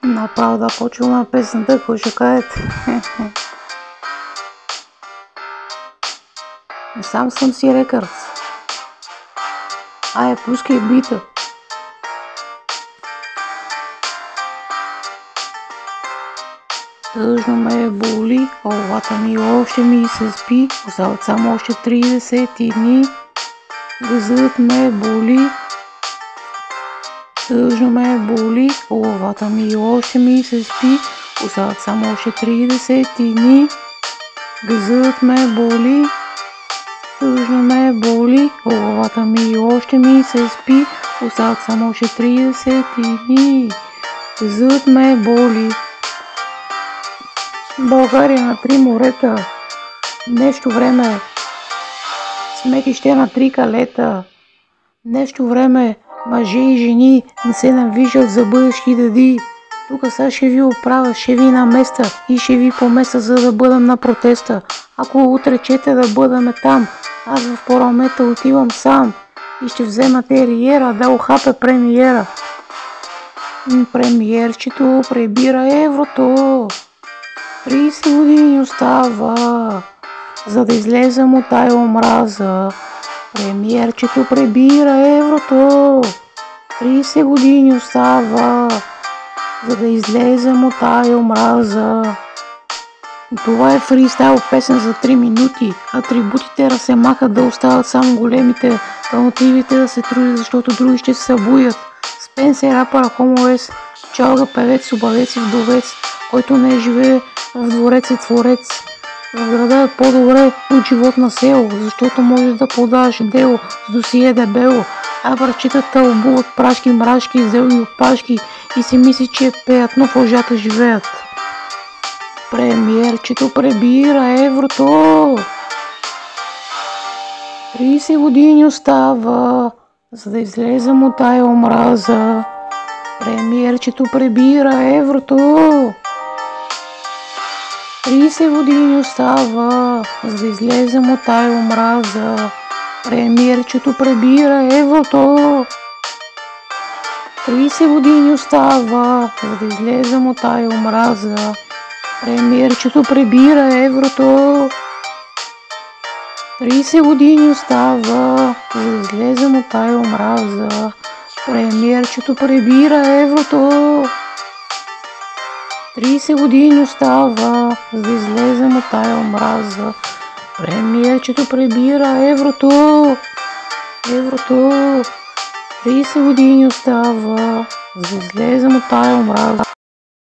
Направо да почваме песента, какво ще кажете? Сам съм си рекърд. Ай, пускай бита. Тъжно ме боли, главата ми още ми се спи, остават само още 30 дни. Гъзът ме боли. Тъжно ме боли, главата ми още ми се спи, остават само още 30 дни. Гъзът ме боли. Тъжно ме боли, главата ми още ми се спи, остават само още 30 дни. Гъзът ме боли. България на 3 морета, нещо време сметище на 3 калета, нещо време мъже и жени не се навиждат за бъдещи деди. Тук сега ще ви оправя, ще ви наместа и ще ви поместа, за да бъдем на протеста. Ако отречете да бъдем там, аз в парламента отивам сам и ще взема териера да охапе премиера. Премиерчето пребира еврото. 30 години остава, за да излезем от тая омраза. Премиерчето пребира еврото. 30 години остава, за да излезем от тая омраза. Това е фристайл песен за 3 минути. Атрибутите да се махат, да остават само големите. Талантливите да се трудят, защото други ще се събудят. Спенсър, рапър, хомовец, чалга, певец, обавец и вдовец, който не живее в двореца творец. В града е по-добре от живот на село, защото можеш да подаваш дело с досие дебело. А бърчетата обуват прашки, мрашки, зелни опашки и си мисли, че пеят, но в лъжата живеят. Премиерчето пребира еврото. 30 години остава, за да излезем от тая омраза. Премиерчето пребира еврото. 30 години остава, за да излезем от тая омраза. Премиерчето пребира еврото. 30 години остава, за да излезем от тая омраза. Премиерчето пребира еврото. 30 години остава, за да излезем от тая омраза. Премиерчето пребира еврото. 30 години остава, за да излезем от тая омраза. Премиерчето пребира еврото. Еврото. 30 години остава, за да излезем от тая омраза.